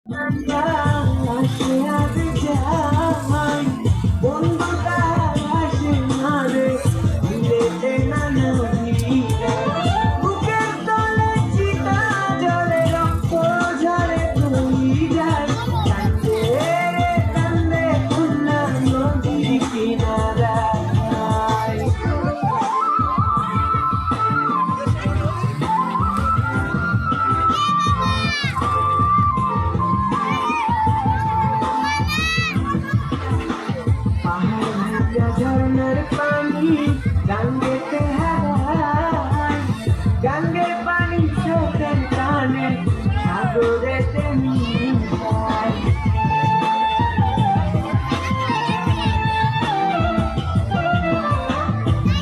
আসে আমি যাই বন্ধুটা আসে না রে বিলেতে না নদীরা বুকের তলে চিতা জলে রক্ত ঝরে তুই যাই কান্দে রে কান্দে খুলনা নদীর কিনারায় পাহাড় ভাঙা ঝরনার পানি গাঙ্গেতে হারায় গাঙ্গের পানি চোখের কানে সাগরেতে মিশায়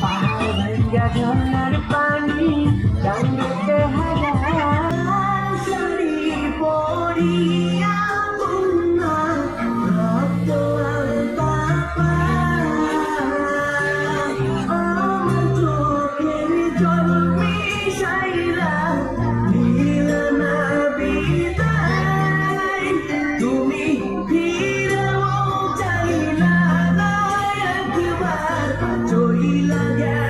পাহাড় ভাঙা ঝরনার পানি গাঙ্গেতে হারায় শরীর পড়িয়া বন্যা রক্ত আর আমার চোখের জল মিশাইলা দিল না বিদায় তুমি ফিরেও চাইলা না একবার চইলা গেলা